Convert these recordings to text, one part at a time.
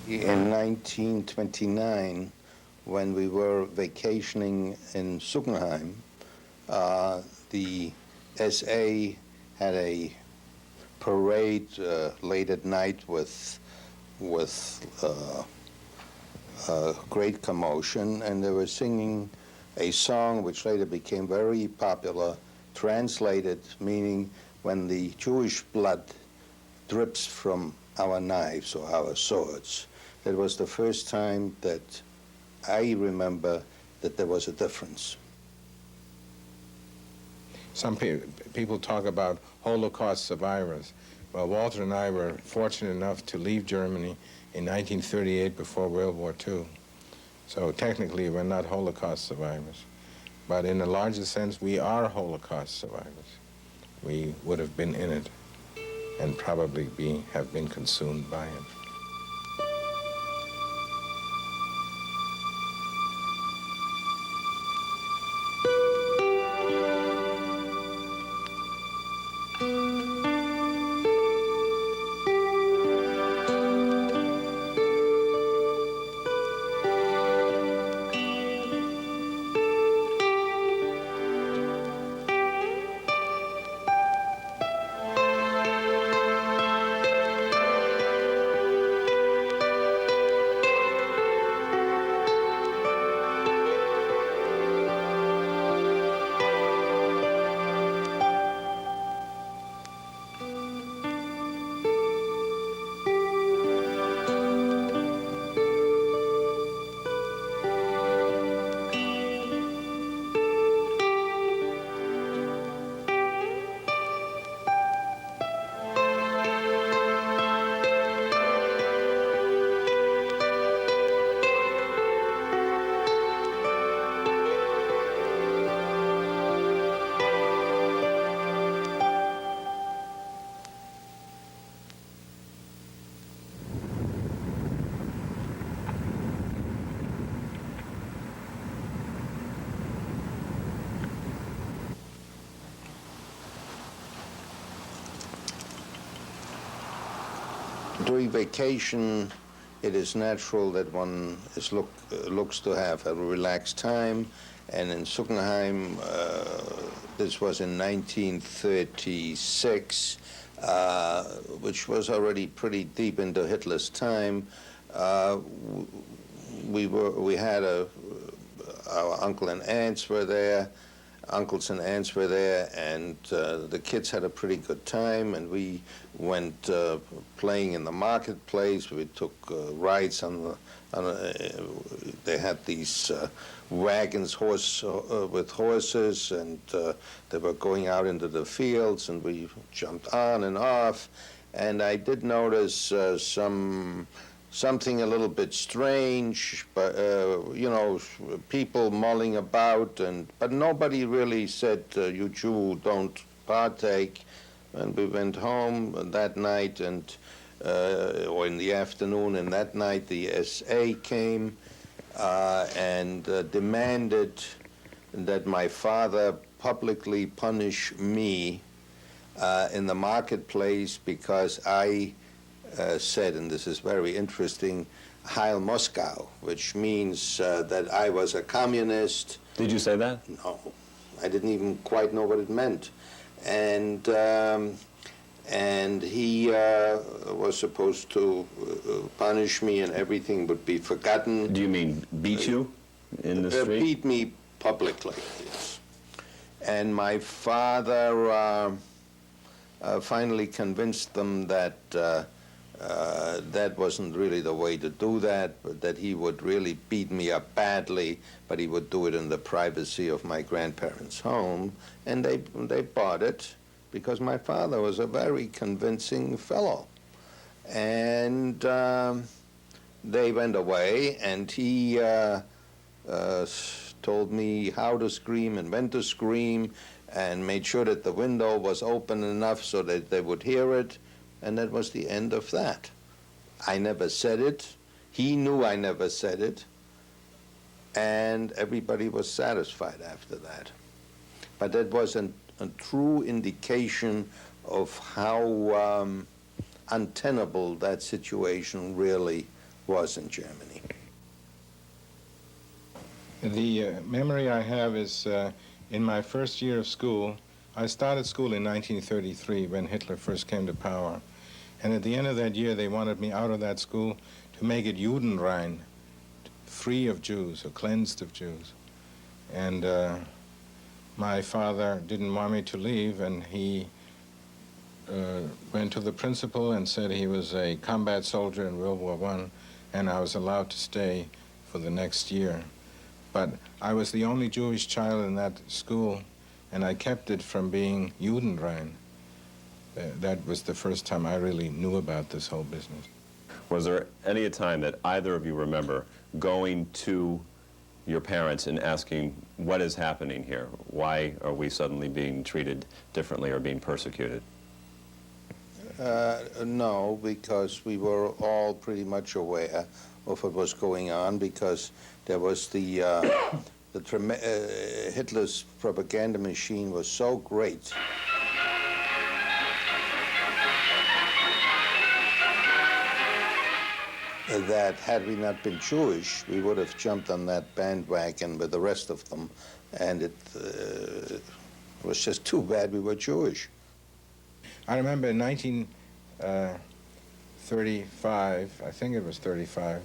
In 1929, when we were vacationing in Oppenheim, the SA had a parade late at night with great commotion, and they were singing a song which later became very popular, translated meaning when the Jewish blood drips from our knives or our swords. That was the first time that I remember that there was a difference. Some people talk about Holocaust survivors. Well, Walter and I were fortunate enough to leave Germany in 1938 before World War II. So technically we're not Holocaust survivors. But in a larger sense, we are Holocaust survivors. We would have been in it and probably have been consumed by it. During vacation, it is natural that one looks to have a relaxed time, and in Oppenheim, this was in 1936, which was already pretty deep into Hitler's time. We had our uncles and aunts were there, and the kids had a pretty good time, and we went playing in the marketplace. We took rides they had these wagons with horses, and they were going out into the fields, and we jumped on and off, and I did notice something a little bit strange, but people mulling about, but nobody really said, "You Jew, don't partake." And we went home that night, or in the afternoon, and that night the SA came and demanded that my father publicly punish me in the marketplace because I said, and this is very interesting, Heil Moscow, which means that I was a communist. Did you say that? No, I didn't even quite know what it meant. And he was supposed to punish me, and everything would be forgotten. Do you mean beat you in the street? Beat me publicly, yes. And my father finally convinced them that that wasn't really the way to do that, but that he would really beat me up badly, but he would do it in the privacy of my grandparents' home, and they bought it because my father was a very convincing fellow. And they went away, and he told me how to scream and when to scream, and made sure that the window was open enough so that they would hear it. And that was the end of that. I never said it. He knew I never said it. And everybody was satisfied after that. But that was a true indication of how untenable that situation really was in Germany. The memory I have is in my first year of school. I started school in 1933 when Hitler first came to power. And at the end of that year, they wanted me out of that school to make it Judenrein, free of Jews or cleansed of Jews. And my father didn't want me to leave, and he went to the principal and said he was a combat soldier in World War I, and I was allowed to stay for the next year. But I was the only Jewish child in that school, and I kept it from being Judenrein. That was the first time I really knew about this whole business. Was there any time that either of you remember going to your parents and asking, what is happening here? Why are we suddenly being treated differently or being persecuted? No, because we were all pretty much aware of what was going on, because there was Hitler's propaganda machine was so great. That had we not been Jewish, we would have jumped on that bandwagon with the rest of them, and it was just too bad we were Jewish. I remember in 1935, I think it was 35,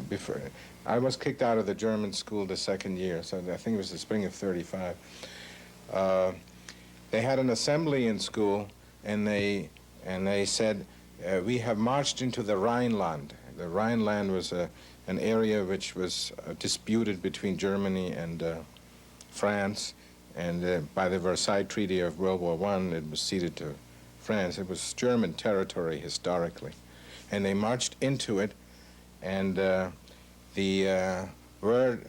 before, I was kicked out of the German school the second year, so I think it was the spring of 35. They had an assembly in school, and they said, we have marched into the Rhineland. The Rhineland was an area which was disputed between Germany and France, and by the Versailles Treaty of World War I, it was ceded to France. It was German territory historically. And they marched into it, and the word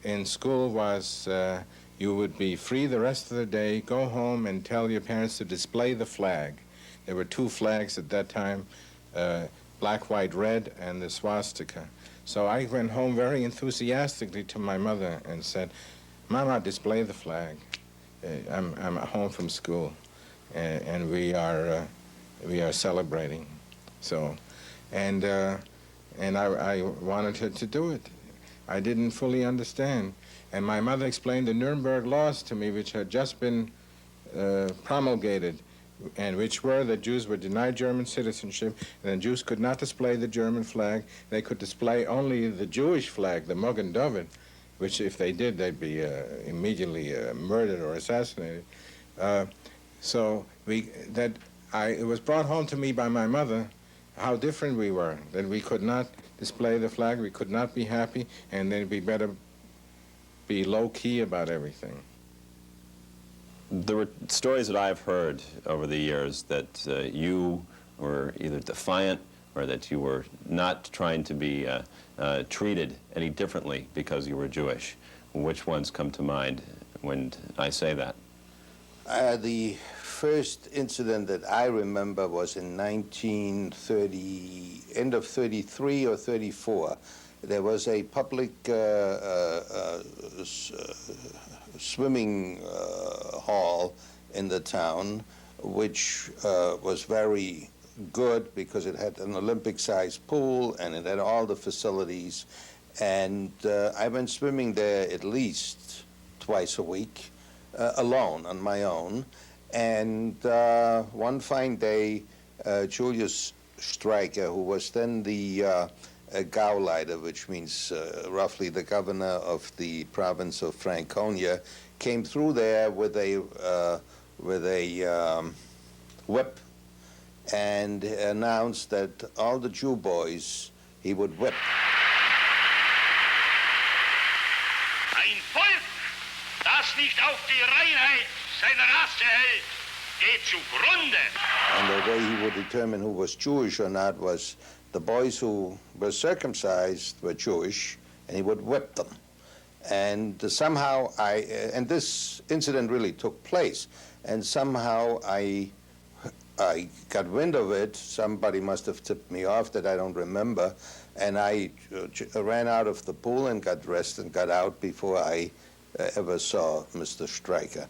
in school was you would be free the rest of the day, go home and tell your parents to display the flag. There were two flags at that time, black, white, red, and the swastika. So I went home very enthusiastically to my mother and said, Mama, display the flag. I'm home from school, and we are celebrating. So, and I wanted her to do it. I didn't fully understand. And my mother explained the Nuremberg laws to me, which had just been promulgated, and which were that Jews were denied German citizenship, and then Jews could not display the German flag. They could display only the Jewish flag, the Magen David, which if they did, they'd be immediately murdered or assassinated. So it was brought home to me by my mother how different we were, that we could not display the flag, we could not be happy, and then we better be low-key about everything. There were stories that I've heard over the years that you were either defiant or that you were not trying to be treated any differently because you were Jewish. Which ones come to mind when I say that? The first incident that I remember was in 1930, end of 33 or 34. There was a public swimming hall in the town, which was very good because it had an Olympic-sized pool and it had all the facilities. And I went swimming there at least twice a week, alone, on my own. And one fine day, Julius Streicher, who was then the Gauleiter, which means roughly the governor of the province of Franconia, came through there with a whip and announced that all the Jew boys he would whip. Ein Volk, das nicht auf die Reinheit seiner Rasse hält, geht zugrunde. And the way he would determine who was Jewish or not was the boys who were circumcised were Jewish, and he would whip them. And somehow and this incident really took place, and somehow I got wind of it. Somebody must have tipped me off that I don't remember, and I ran out of the pool and got dressed and got out before I ever saw Mr. Streicher.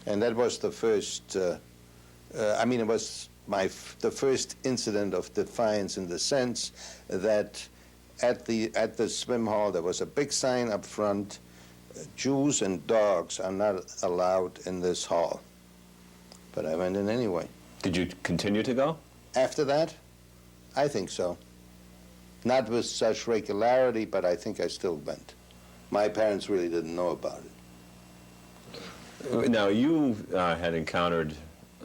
And that was the first, it was the first incident of defiance, in the sense that at the swim hall. There was a big sign up front, Jews and dogs are not allowed in this hall. But I went in anyway. Did you continue to go? After that, I think so. Not with such regularity, but I think I still went. My parents really didn't know about it. Now, you had encountered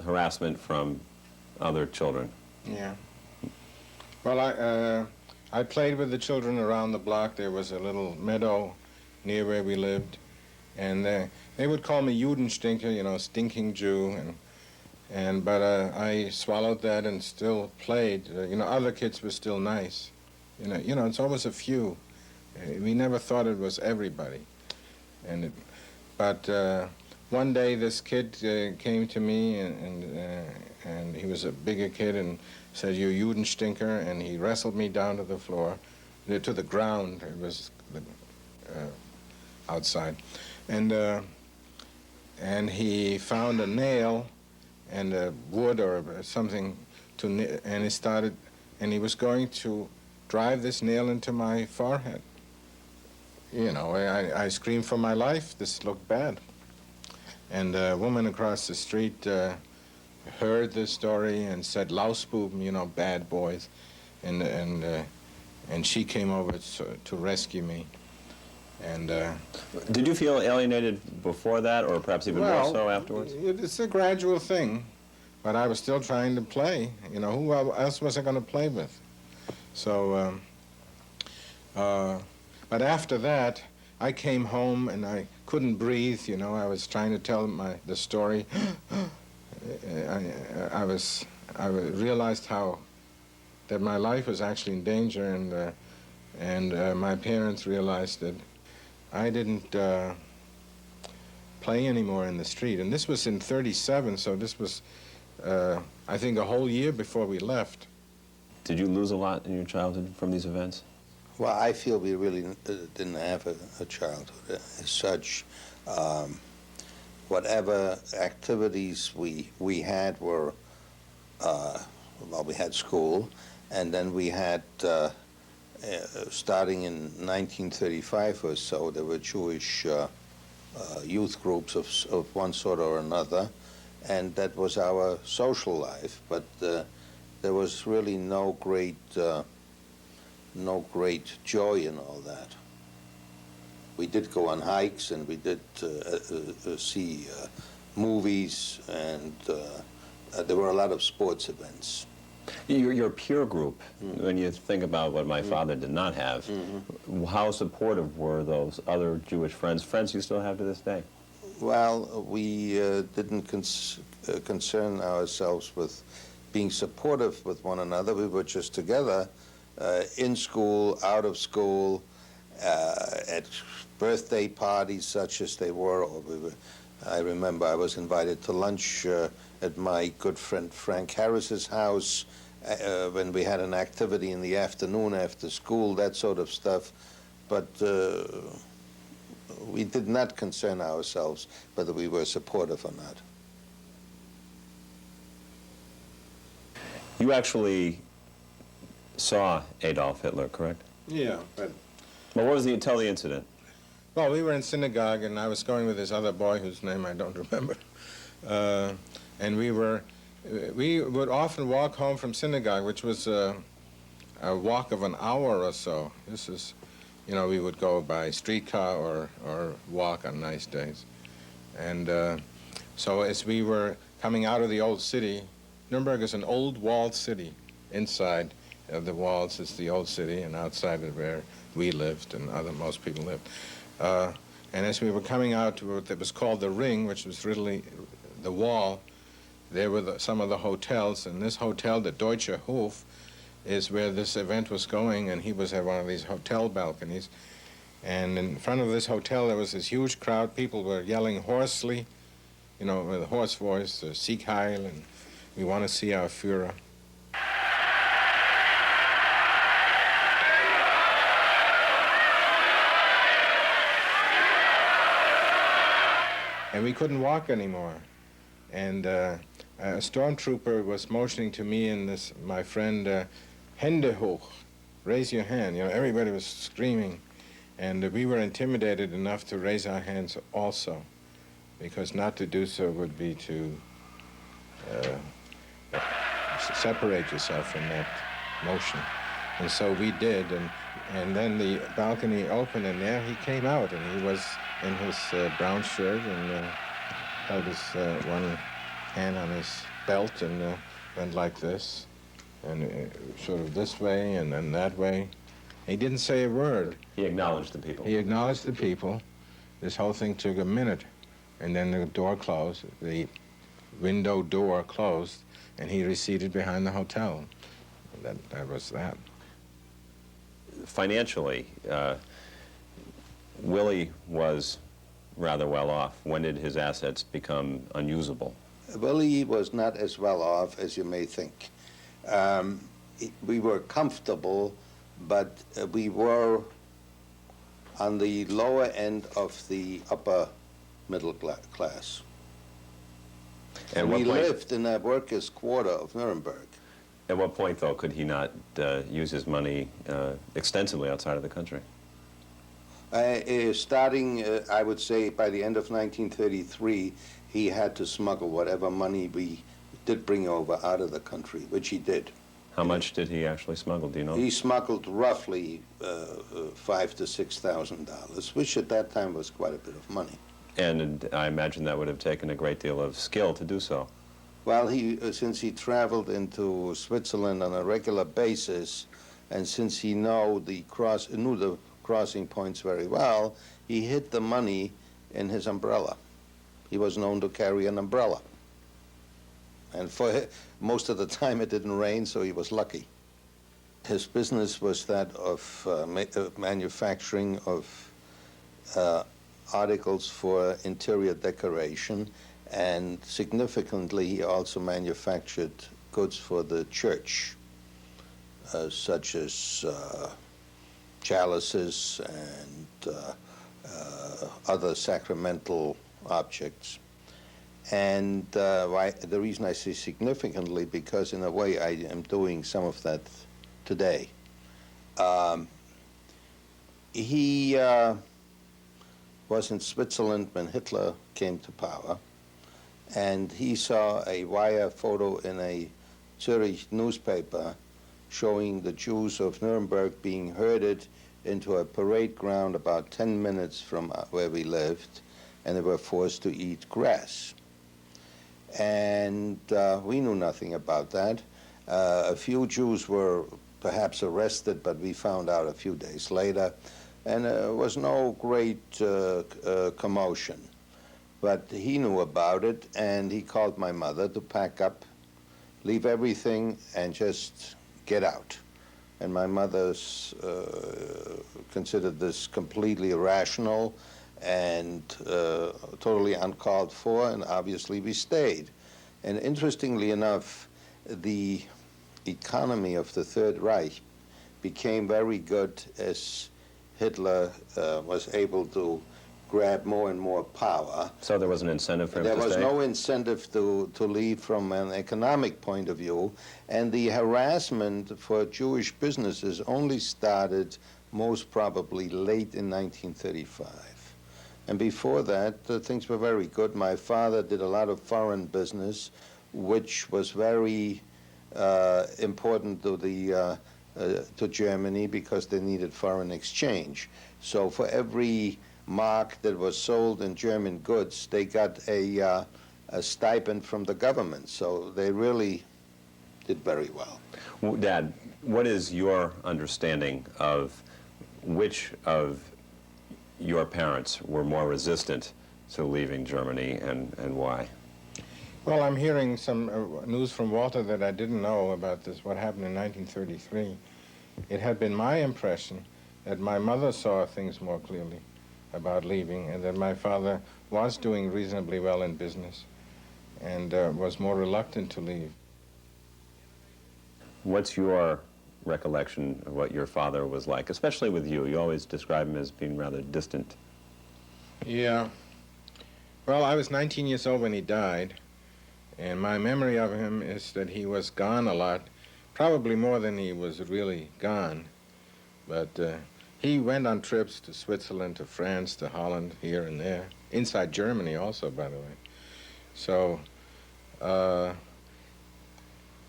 harassment from other children. Yeah. Well, I played with the children around the block. There was a little meadow near where we lived, and they would call me Judenstinker, you know, stinking Jew, but I swallowed that and still played. You know, other kids were still nice. You know, it's always a few. We never thought it was everybody, but one day this kid came to me, and he was a bigger kid, and said, "You Judenstinker," and he wrestled me down to the floor, to the ground. It was outside, and he found a nail and a wood or something and he was going to drive this nail into my forehead. You know, I screamed for my life. This looked bad. And a woman across the street heard this story and said, "Lausbuben," you know, bad boys. And she came over to rescue me. And did you feel alienated before that, or perhaps even more so afterwards? It's a gradual thing, but I was still trying to play. You know, who else was I going to play with? So, but after that, I came home and I couldn't breathe. You know, I was trying to tell the story. I realized that my life was actually in danger, and my parents realized that I didn't play anymore in the street. And this was in '37, so this was, I think, a whole year before we left. Did you lose a lot in your childhood from these events? Well, I feel we really didn't have a childhood as such. Whatever activities we had were, well, we had school, and then we had, starting in 1935 or so, there were Jewish youth groups of one sort or another, and that was our social life. But there was really no great joy in all that. We did go on hikes, and we did see movies, and there were a lot of sports events. Your peer group, when you think about what my father did not have, how supportive were those other Jewish friends you still have to this day? Well, we didn't concern ourselves with being supportive with one another. We were just together in school, out of school, at birthday parties such as they were. I remember I was invited to lunch at my good friend Frank Harris's house when we had an activity in the afternoon after school, that sort of stuff. But we did not concern ourselves whether we were supportive or not. You actually saw Adolf Hitler, correct? Yeah, but... Well, what was tell the incident? Well, we were in synagogue, and I was going with this other boy whose name I don't remember. And we would often walk home from synagogue, which was a walk of an hour or so. This is, you know, we would go by streetcar or walk on nice days. And so as we were coming out of the old city, Nuremberg is an old walled city. Inside of the walls is the old city, and outside of where we lived and most people lived. And as we were coming out to what was called the Ring, which was really the wall, there were some of the hotels, and this hotel, the Deutsche Hof, is where this event was going, and he was at one of these hotel balconies. And in front of this hotel, there was this huge crowd. People were yelling hoarsely, you know, with a hoarse voice, Sieg Heil, and we want to see our Führer. And we couldn't walk anymore. And a stormtrooper was motioning to me and my friend, Hände hoch, raise your hand. You know, everybody was screaming, and we were intimidated enough to raise our hands also, because not to do so would be to separate yourself from that motion. And so we did, and then the balcony opened, and there he came out, and he was in his brown shirt and held his one hand on his belt and went like this, and sort of this way and then that way. He didn't say a word. He acknowledged the people. He acknowledged the people. This whole thing took a minute, and then the door closed, the window door closed, and he receded behind the hotel. That was that. Financially, Willie was rather well off. When did his assets become unusable? Willie was not as well off as you may think. We were comfortable, but we were on the lower end of the upper middle class. And we lived in a workers' quarter of Nuremberg. At what point, though, could he not use his money extensively outside of the country? Starting, I would say, by the end of 1933, he had to smuggle whatever money we did bring over out of the country, which he did. How much did he actually smuggle, do you know? He smuggled roughly $5,000 to $6,000, which at that time was quite a bit of money. And I imagine that would have taken a great deal of skill to do so. Well, since he traveled into Switzerland on a regular basis, and since he knew the crossing points very well, he hid the money in his umbrella. He was known to carry an umbrella. And most of the time it didn't rain, so he was lucky. His business was that of manufacturing of articles for interior decoration, and significantly he also manufactured goods for the church, such as chalices and other sacramental objects. And the reason I say significantly, because in a way I am doing some of that today. He was in Switzerland when Hitler came to power, and he saw a wire photo in a Zurich newspaper showing the Jews of Nuremberg being herded into a parade ground about 10 minutes from where we lived, and they were forced to eat grass. And we knew nothing about that. A few Jews were perhaps arrested, but we found out a few days later, and there was no great commotion. But he knew about it, and he called my mother to pack up, leave everything, and just get out. And my mother considered this completely irrational and totally uncalled for, and obviously we stayed. And interestingly enough, the economy of the Third Reich became very good as Hitler was able to grab more and more power. So there was an incentive for him to stay? There was no incentive to leave from an economic point of view, and the harassment for Jewish businesses only started most probably late in 1935. And before that, things were very good. My father did a lot of foreign business, which was very important to Germany because they needed foreign exchange. So for every mark that was sold in German goods, they got a stipend from the government. So they really did very well. Dad, what is your understanding of which of your parents were more resistant to leaving Germany, and why? Well, I'm hearing some news from Walter that I didn't know about this, what happened in 1933. It had been my impression that my mother saw things more clearly about leaving, and that my father was doing reasonably well in business and was more reluctant to leave. What's your recollection of what your father was like, especially with you? You always describe him as being rather distant. Yeah. Well, I was 19 years old when he died, and my memory of him is that he was gone a lot, probably more than he was really gone. But he went on trips to Switzerland, to France, to Holland, here and there, inside Germany also, by the way. So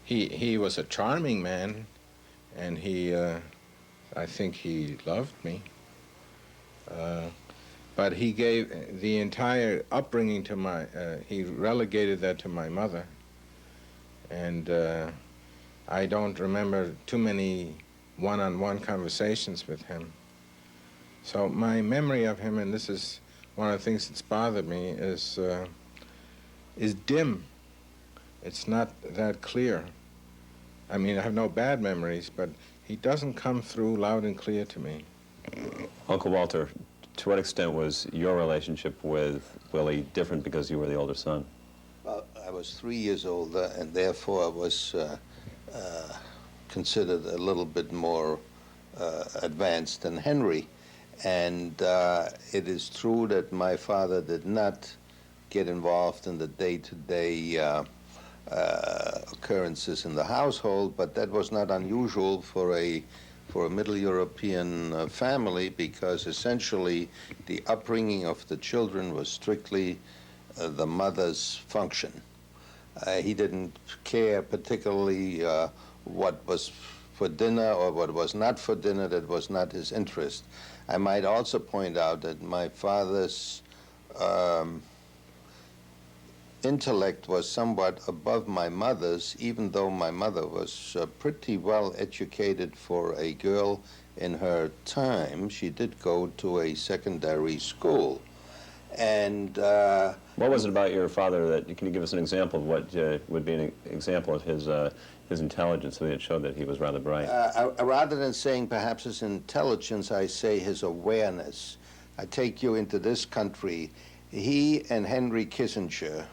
he was a charming man, and I think he loved me. But he gave the entire upbringing to he relegated that to my mother. And I don't remember too many one-on-one conversations with him. So my memory of him, and this is one of the things that's bothered me, is dim. It's not that clear. I mean, I have no bad memories, but he doesn't come through loud and clear to me. Uncle Walter, to what extent was your relationship with Willie different because you were the older son? Well, I was 3 years older, and therefore I was considered a little bit more advanced than Henry. And it is true that my father did not get involved in the day-to-day occurrences in the household, but that was not unusual for a Middle European family, because essentially the upbringing of the children was strictly the mother's function. He didn't care particularly what was for dinner or what was not for dinner. That was not his interest. I might also point out that my father's intellect was somewhat above my mother's, even though my mother was pretty well educated for a girl in her time. She did go to a secondary school. And what was it about your father that, can you give us an example of what would be an example of his intelligence, so that it showed that he was rather bright? Rather than saying perhaps his intelligence, I say his awareness. I take you into this country. He and Henry Kissinger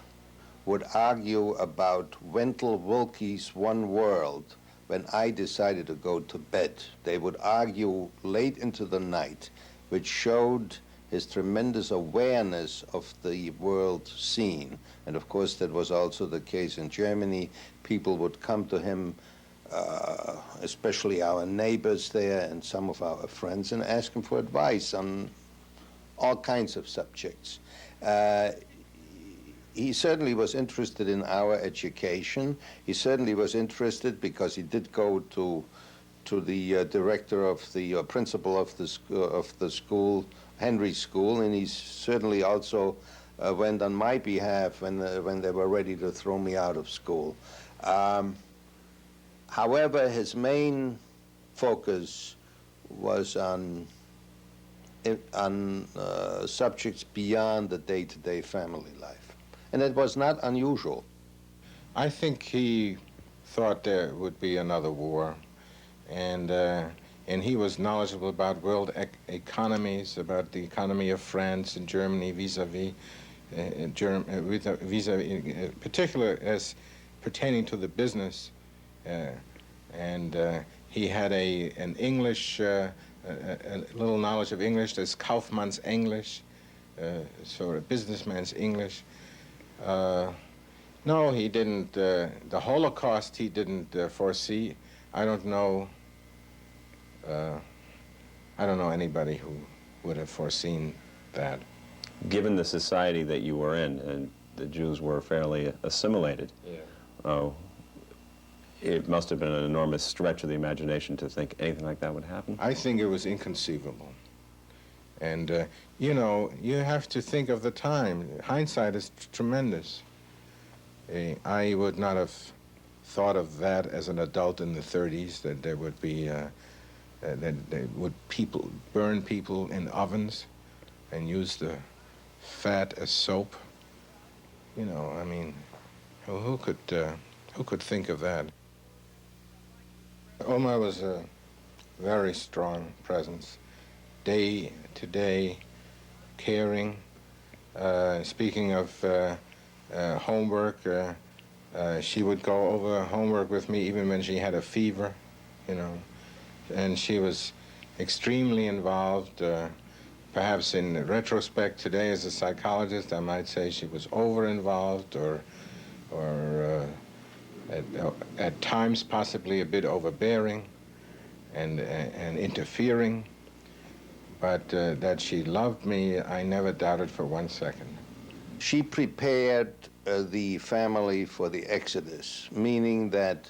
would argue about Wendell Willkie's One World when I decided to go to bed. They would argue late into the night, which showed his tremendous awareness of the world scene. And of course, that was also the case in Germany. People would come to him, especially our neighbors there and some of our friends, and ask him for advice on all kinds of subjects. He certainly was interested in our education. He certainly was interested because he did go to the director of the principal of the school, Henry's school, and he certainly also went on my behalf when they were ready to throw me out of school. However, his main focus was on subjects beyond the day-to-day family life. And it was not unusual. I think he thought there would be another war, and he was knowledgeable about world economies, about the economy of France and Germany vis-a-vis, particular as pertaining to the business, and he had an English, a little knowledge of English. There's Kaufmann's English, sort of businessman's English. No, he didn't. The Holocaust he didn't foresee. I don't know anybody who would have foreseen that. Given the society that you were in, and the Jews were fairly assimilated, it must have been an enormous stretch of the imagination to think anything like that would happen. I think it was inconceivable. And, you know, you have to think of the time. Hindsight is tremendous. I would not have thought of that as an adult in the 30s, that there would be, that they would burn people in ovens and use the fat as soap. You know, I mean, who could think of that? Omar was a very strong presence. Day to day, caring. Speaking of homework, she would go over homework with me even when she had a fever, you know. And she was extremely involved. Perhaps in retrospect today as a psychologist, I might say she was over-involved or at times possibly a bit overbearing. and interfering, but that she loved me, I never doubted for 1 second. She prepared the family for the exodus, meaning that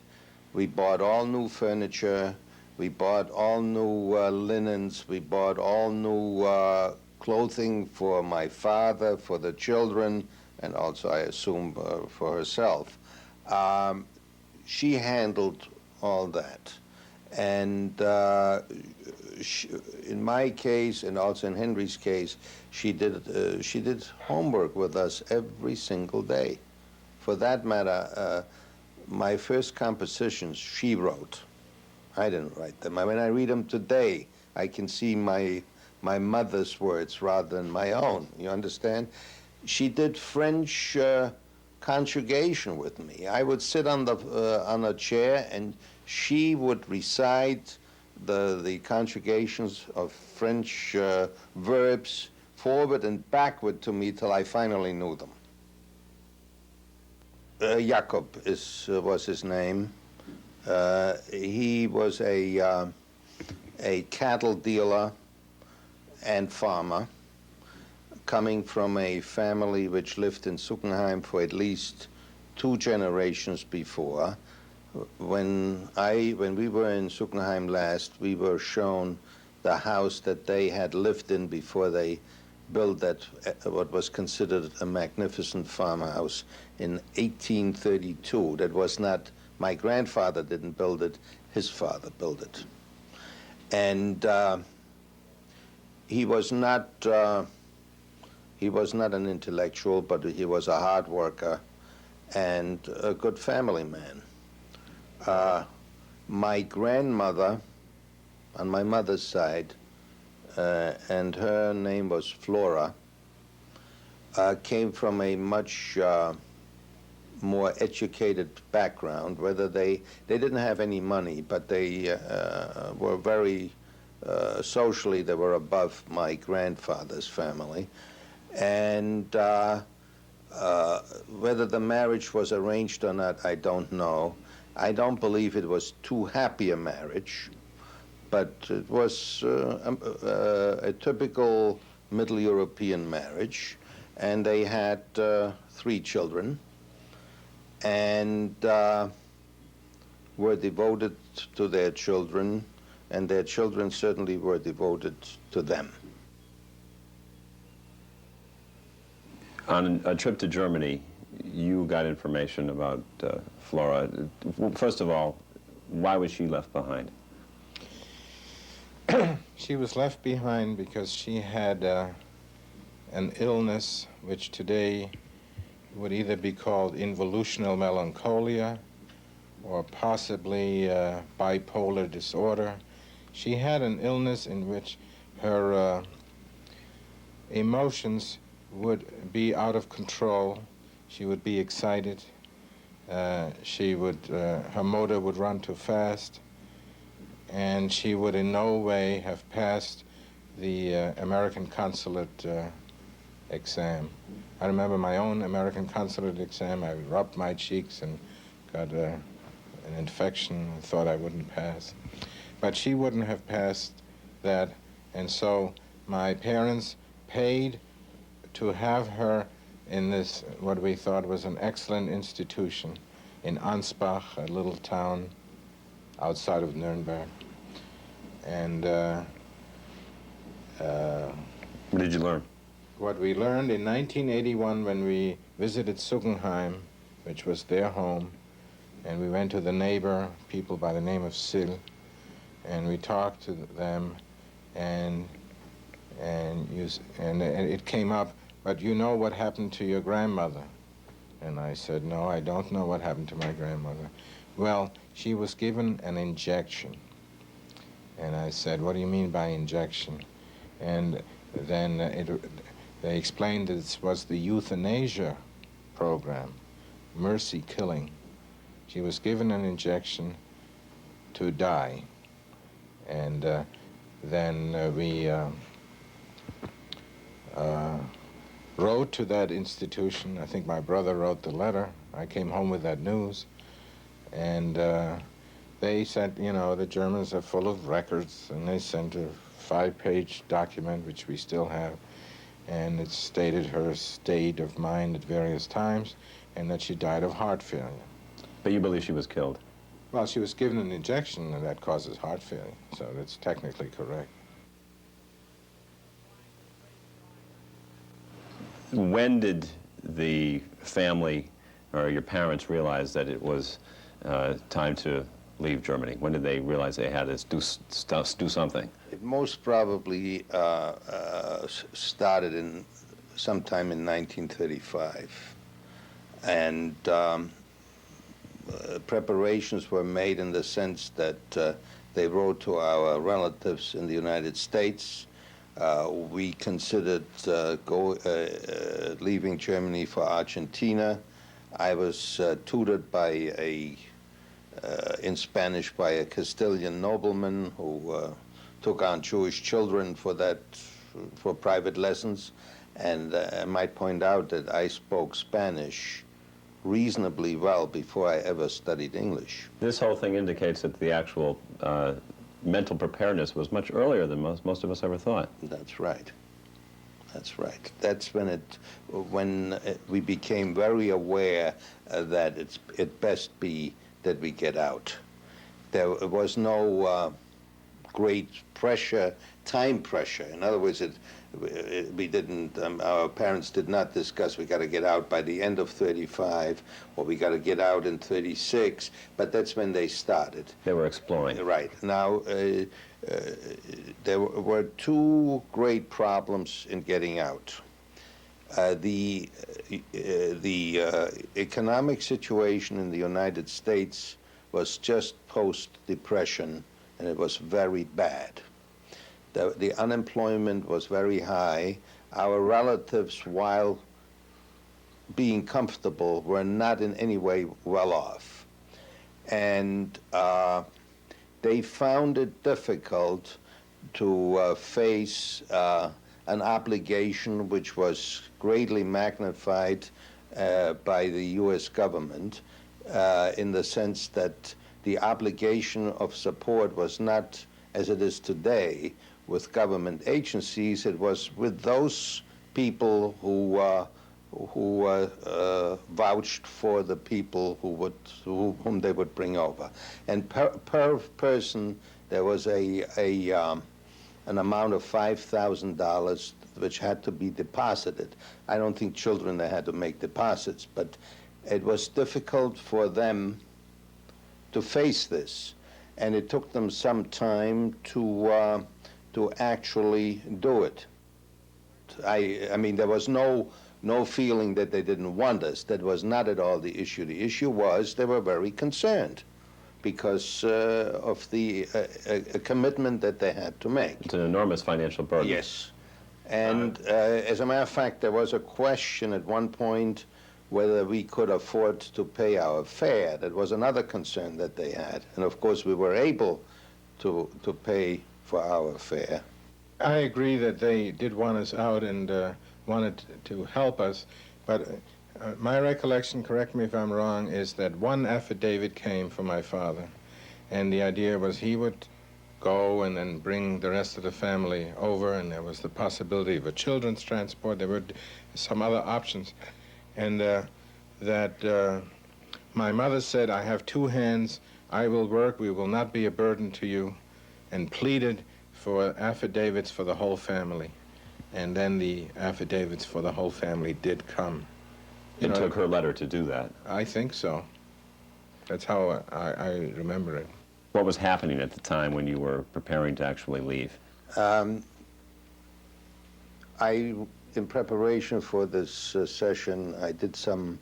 we bought all new furniture, we bought all new linens, we bought all new clothing for my father, for the children, and also, I assume, for herself. She handled all that. And in my case, and also in Henry's case, she did homework with us every single day. For that matter, my first compositions she wrote. I didn't write them. When I read them today, I can see my mother's words rather than my own. You understand? She did French conjugation with me. I would sit on a chair, and she would recite the conjugations of French verbs forward and backward to me till I finally knew them. Jakob was his name. He was a cattle dealer and farmer, coming from a family which lived in Suppenheim for at least 2 generations before. When we were in Suppenheim last, we were shown the house that they had lived in before they built that, what was considered a magnificent farmhouse in 1832. That was not, my grandfather didn't build it, his father built it. And he was not an intellectual, but he was a hard worker and a good family man. My grandmother, on my mother's side, and her name was Flora, came from a much more educated background. Whether they didn't have any money, but they were very socially, they were above my grandfather's family. And whether the marriage was arranged or not, I don't know. I don't believe it was too happy a marriage, but it was a typical Middle European marriage, and they had 3 children, and were devoted to their children, and their children certainly were devoted to them. On a trip to Germany, you got information about Flora. First of all, why was she left behind? She was left behind because she had an illness which today would either be called involutional melancholia or possibly bipolar disorder. She had an illness in which her emotions would be out of control. She would be excited. Her motor would run too fast, and she would in no way have passed the American consulate exam. I remember my own American consulate exam. I rubbed my cheeks and got an infection and thought I wouldn't pass. But she wouldn't have passed that, and so my parents paid to have her in this, what we thought was an excellent institution in Ansbach, a little town outside of Nuremberg. And What did you learn? what we learned in 1981 when we visited Suppenheim, which was their home, and we went to the neighbor, people by the name of Sill, and we talked to them, and it came up, but you know what happened to your grandmother? And I said, no, I don't know what happened to my grandmother. Well, she was given an injection. And I said, what do you mean by injection? And then they explained that it was the euthanasia program, mercy killing. She was given an injection to die. And then we wrote to that institution. I think my brother wrote the letter. I came home with that news. And They sent, you know, the Germans are full of records, and they sent a 5-page document, which we still have, and it stated her state of mind at various times, and that she died of heart failure. But you believe she was killed? Well, she was given an injection, and that causes heart failure, so that's technically correct. When did the family or your parents realize that it was time to leave Germany? When did they realize they had to do something? It most probably started in sometime in 1935, and preparations were made in the sense that they wrote to our relatives in the United States. We considered leaving Germany for Argentina. I was tutored by in Spanish by a Castilian nobleman who took on Jewish children for private lessons. And I might point out that I spoke Spanish reasonably well before I ever studied English. This whole thing indicates that the actual mental preparedness was much earlier than most of us ever thought. That's right. That's right. That's when we became very aware that it best be that we get out. There was no great pressure, time pressure. In other words, we didn't. Our parents did not discuss we got to get out by the end of 35 or we got to get out in 36. But that's when they started. They were exploring. Right. Now, there were two great problems in getting out. The economic situation in the United States was just post-Depression, and it was very bad. The unemployment was very high. Our relatives, while being comfortable, were not in any way well off. And they found it difficult to face an obligation which was greatly magnified by the U.S. government in the sense that the obligation of support was not as it is today with government agencies. It was with those people who vouched for the people whom they would bring over. And per person, there was an amount of $5,000 which had to be deposited. I don't think children had to make deposits, but it was difficult for them to face this, and it took them some time to actually do it. I mean, there was no feeling that they didn't want us. That was not at all the issue. The issue was they were very concerned because of the commitment that they had to make. It's an enormous financial burden. Yes. And as a matter of fact, there was a question at one point whether we could afford to pay our fare. That was another concern that they had. And of course, we were able to pay for our fare. I agree that they did want us out and wanted to help us, but my recollection, correct me if I'm wrong, is that one affidavit came from my father, and the idea was he would go and then bring the rest of the family over, and there was the possibility of a children's transport. There were some other options, and that my mother said, "I have two hands, I will work, we will not be a burden to you," and pleaded for affidavits for the whole family. And then the affidavits for the whole family did come. It took her letter to do that. I think so. That's how I remember it. What was happening at the time when you were preparing to actually leave? In preparation for this session, I did some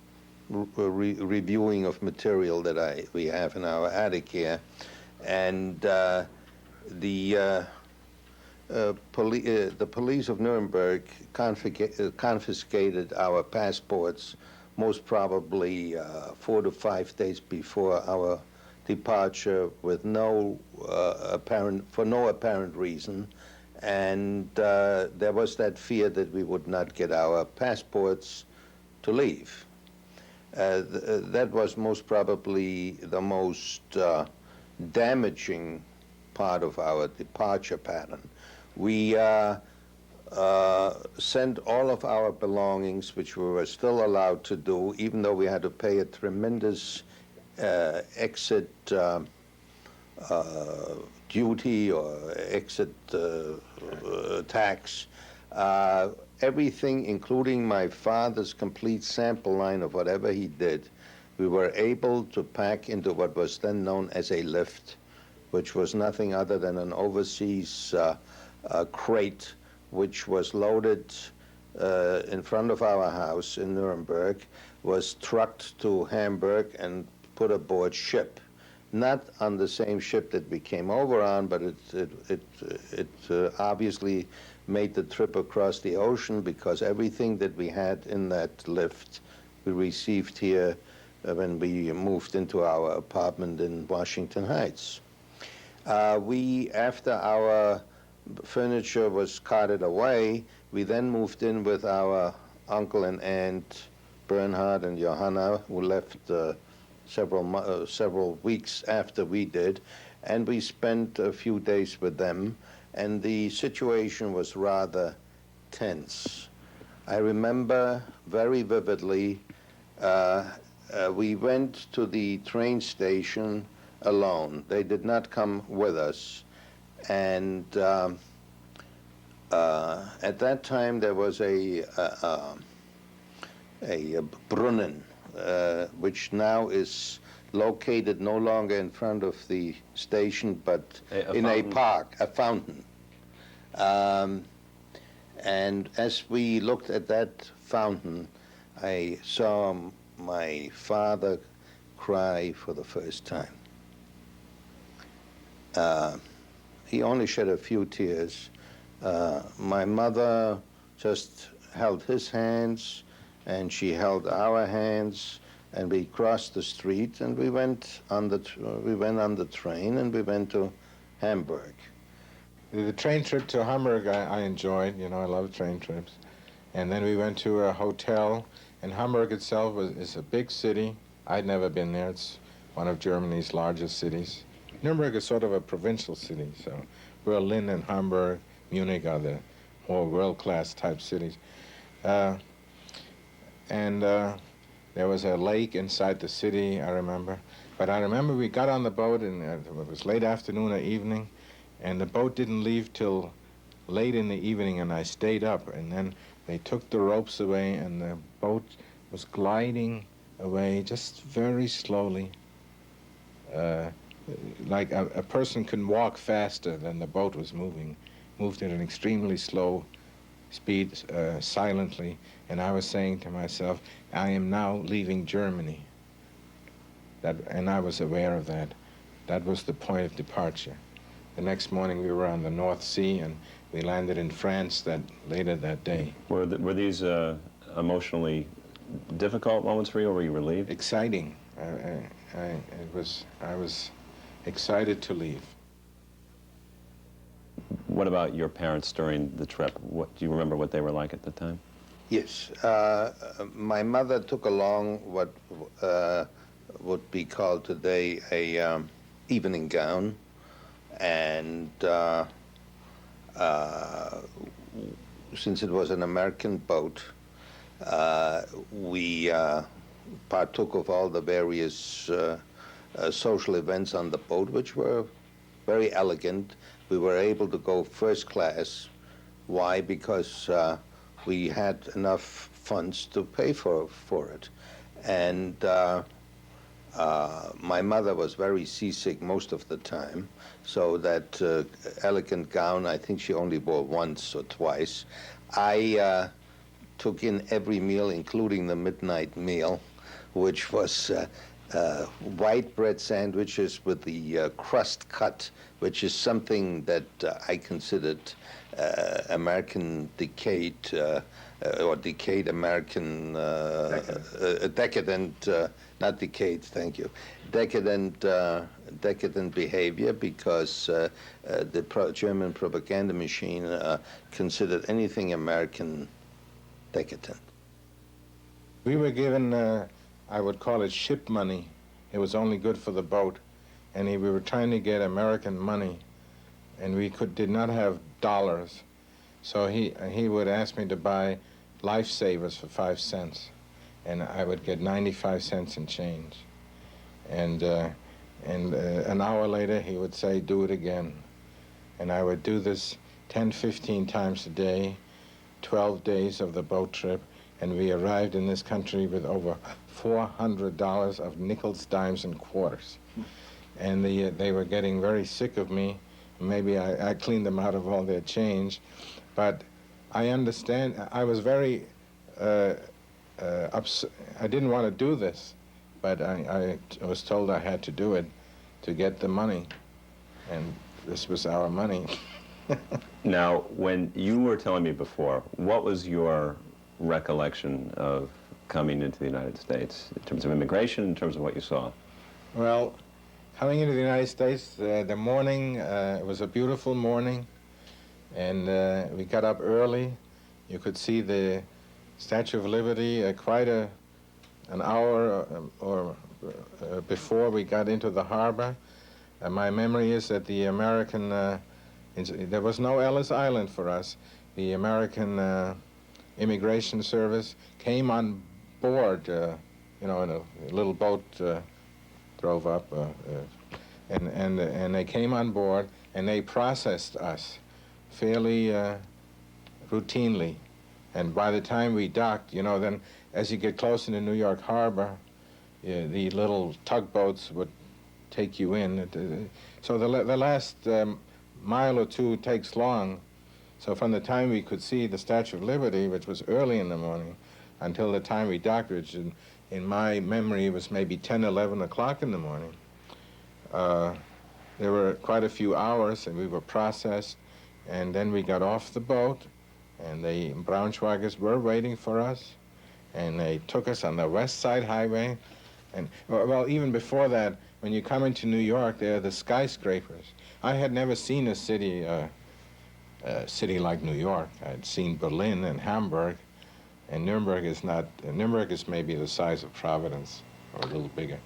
reviewing of material that we have in our attic here, and the police of Nuremberg confiscated our passports, most probably 4 to 5 days before our departure, with no apparent reason. And there was that fear that we would not get our passports to leave. That was most probably the most damaging part of our departure pattern. We sent all of our belongings, which we were still allowed to do, even though we had to pay a tremendous exit duty or exit tax. Everything, including my father's complete sample line of whatever he did, we were able to pack into what was then known as a lift, which was nothing other than an overseas crate, which was loaded in front of our house in Nuremberg, was trucked to Hamburg and put aboard ship. Not on the same ship that we came over on, but it obviously made the trip across the ocean, because everything that we had in that lift we received here when we moved into our apartment in Washington Heights. After our furniture was carted away, we then moved in with our uncle and aunt Bernhard and Johanna, who left several weeks after we did, and we spent a few days with them, and the situation was rather tense. I remember very vividly, we went to the train station alone. They did not come with us, and at that time there was a brunnen, which now is located no longer in front of the station, but in a park, a fountain. And as we looked at that fountain, I saw my father cry for the first time. He only shed a few tears. My mother just held his hands, and she held our hands, and we crossed the street, and we went on the train, and we went to Hamburg. The train trip to Hamburg I enjoyed. You know, I love train trips. And then we went to a hotel, and Hamburg itself is a big city. I'd never been there. It's one of Germany's largest cities. Nuremberg is sort of a provincial city, so Berlin and Hamburg, Munich are the more world-class type cities. There was a lake inside the city, I remember. But I remember we got on the boat, and it was late afternoon or evening, and the boat didn't leave till late in the evening, and I stayed up. And then they took the ropes away, and the boat was gliding away just very slowly. Like a person can walk faster than the boat was moving. Moved at an extremely slow speed, silently, and I was saying to myself, I am now leaving Germany. And I was aware of that. That was the point of departure. The next morning we were on the North Sea, and we landed in France later that day. Were these emotionally difficult moments for you, or were you relieved? Exciting. I was excited to leave. What about your parents during the trip? Do you remember what they were like at the time? Yes. My mother took along what would be called today a evening gown, and since it was an American boat, we partook of all the various social events on the boat, which were very elegant. We were able to go first class. Why? Because we had enough funds to pay for it. And my mother was very seasick most of the time, so that elegant gown, I think she only wore once or twice. I took in every meal, including the midnight meal, which was white bread sandwiches with the crust cut, which is something that I considered American decayed or decayed American decadent, not decayed, thank you, decadent behavior, because the German propaganda machine considered anything American decadent. We were given, I would call it ship money. It was only good for the boat. and we were trying to get American money, and we did not have dollars. So he would ask me to buy lifesavers for 5 cents, and I would get 95 cents in change. And an hour later, he would say, "Do it again." And I would do this 10, 15 times a day, 12 days of the boat trip, and we arrived in this country with over $400 of nickels, dimes, and quarters. And they were getting very sick of me. Maybe I cleaned them out of all their change. But I understand, I was very upset. I didn't want to do this, but I was told I had to do it to get the money. And this was our money. Now, when you were telling me before, what was your recollection of coming into the United States in terms of immigration, in terms of what you saw? Well, coming into the United States, the morning, it was a beautiful morning, and we got up early. You could see the Statue of Liberty quite an hour or before we got into the harbor. My memory is that the American, there was no Ellis Island for us. The American Immigration Service came on board, in a little boat drove up, and they came on board, and they processed us fairly routinely. And by the time we docked, then as you get closer to New York Harbor, the little tugboats would take you in. So the last mile or two takes long. So from the time we could see the Statue of Liberty, which was early in the morning, until the time we docked, which in my memory was maybe 10, 11 o'clock in the morning, there were quite a few hours, and we were processed. And then we got off the boat, and the Braunschweigers were waiting for us, and they took us on the West Side Highway. And, well, even before that, when you come into New York, there are the skyscrapers. I had never seen a city like New York. I'd seen Berlin and Hamburg, and Nuremberg is maybe the size of Providence, or a little bigger.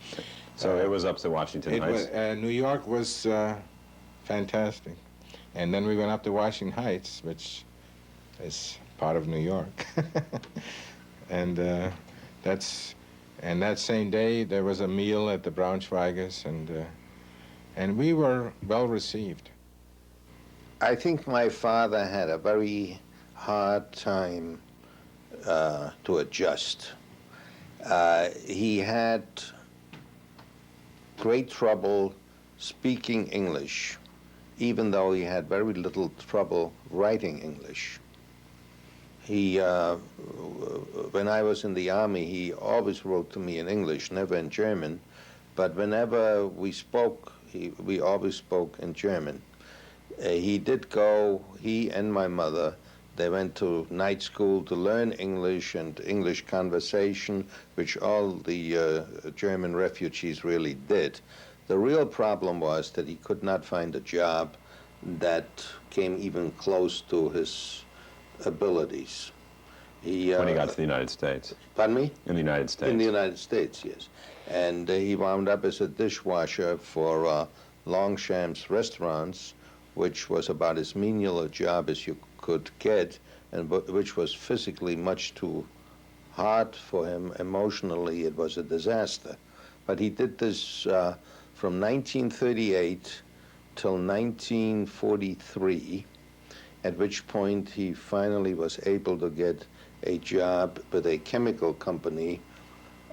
So it was up to Washington Heights? New York was fantastic. And then we went up to Washington Heights, which is part of New York. And that same day, there was a meal at the Braunschweigers, and we were well received. I think my father had a very hard time to adjust. He had great trouble speaking English, even though he had very little trouble writing English. He, when I was in the Army, he always wrote to me in English, never in German, but whenever we spoke, we always spoke in German. He and my mother, they went to night school to learn English and English conversation, which all the German refugees really did. The real problem was that he could not find a job that came even close to his abilities. When he got to the United States? Pardon me? In the United States. In the United States, yes. And he wound up as a dishwasher for Longsham's restaurants, which was about as menial a job as you could get, and which was physically much too hard for him. Emotionally, it was a disaster. But he did this from 1938 till 1943, at which point he finally was able to get a job with a chemical company,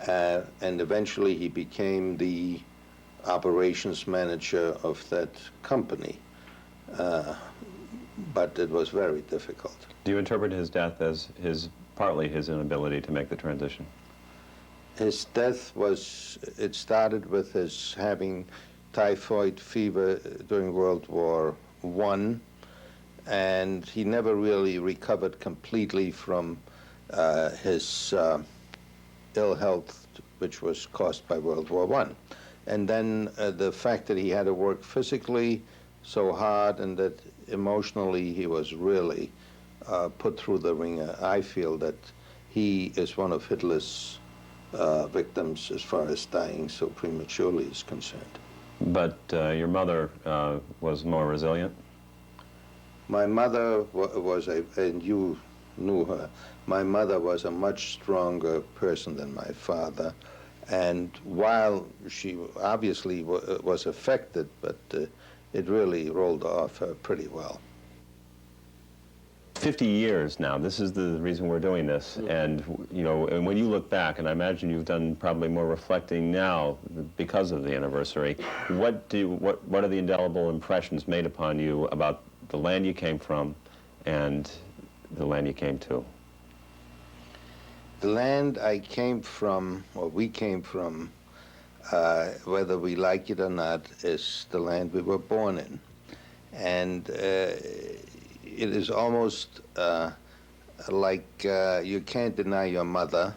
and eventually he became the operations manager of that company. But it was very difficult. Do you interpret his death as partly his inability to make the transition? His death it started with his having typhoid fever during World War I, and he never really recovered completely from his ill health, which was caused by World War I. And then the fact that he had to work physically so hard and that emotionally he was really put through the ringer. I feel that he is one of Hitler's victims as far as dying so prematurely is concerned. But your mother was more resilient? My mother was and you knew her, my mother was a much stronger person than my father. And while she obviously was affected, but it really rolled off her pretty well. 50 years now, this is the reason we're doing this, and and when you look back, and I imagine you've done probably more reflecting now because of the anniversary, what are the indelible impressions made upon you about the land you came from and the land you came to? The land I came from, or we came from, whether we like it or not, is the land we were born in. And it is almost like you can't deny your mother,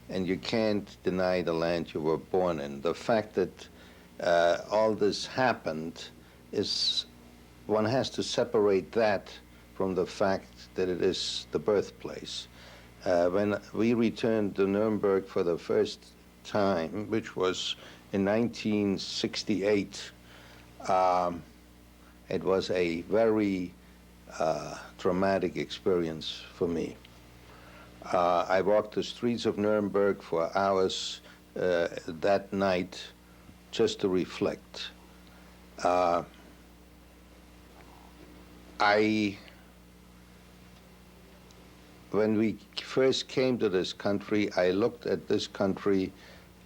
and you can't deny the land you were born in. The fact that all this happened is, one has to separate that from the fact that it is the birthplace. When we returned to Nuremberg for the first time, which was in 1968, it was a very traumatic experience for me. I walked the streets of Nuremberg for hours that night just to reflect. When we first came to this country, I looked at this country,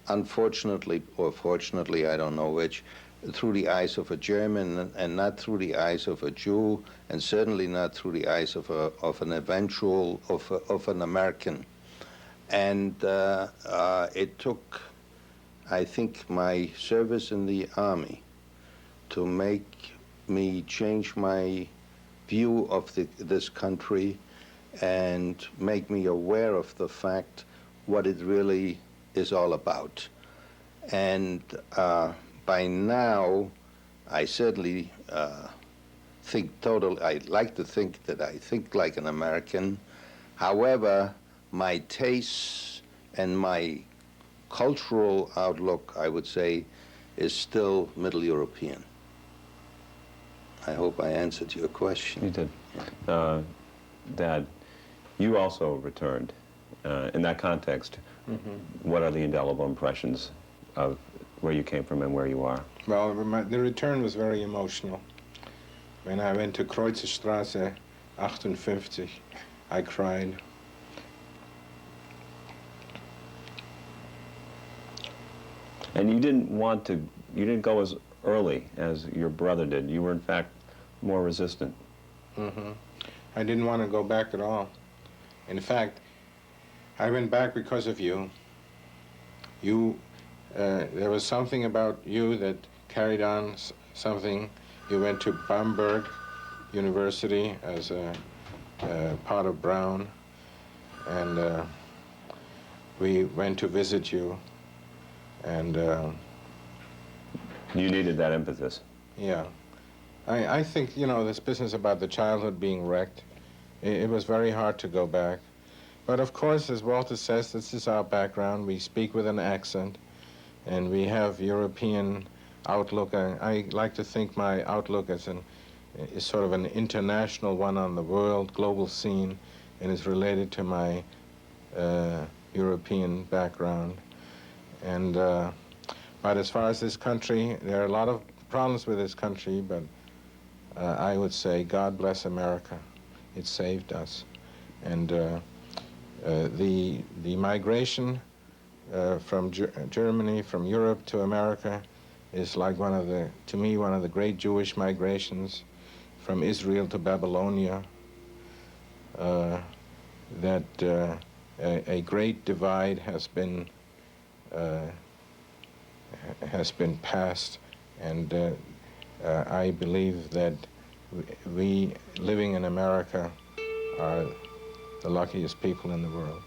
unfortunately, or fortunately, I don't know which, through the eyes of a German and not through the eyes of a Jew, and certainly not through the eyes of an American. And it took, I think, my service in the Army to make me change my view of this country and make me aware of the fact what it really is all about. And by now, I certainly I like to think that I think like an American. However, my tastes and my cultural outlook, I would say, is still Middle European. I hope I answered your question. You did. Dad, you also returned. In that context, what are the indelible impressions of where you came from and where you are? Well, the return was very emotional. When I went to Kreuzerstraße 58, I cried. And you didn't go as early as your brother did. You were, in fact, more resistant. I didn't want to go back at all. In fact, I went back because of you. There was something about you that carried on something. You went to Bamberg University as a part of Brown, and we went to visit you, and you needed that emphasis. Yeah. I think, this business about the childhood being wrecked, it was very hard to go back. But of course, as Walter says, this is our background. We speak with an accent, and we have European outlook. I like to think my outlook is sort of an international one on the world, global scene, and is related to my European background. And but as far as this country, there are a lot of problems with this country, but I would say, God bless America. It saved us. And the migration from Germany, from Europe to America, is like to me, one of the great Jewish migrations from Israel to Babylonia. That a great divide has been passed, and I believe that we living in America are the luckiest people in the world.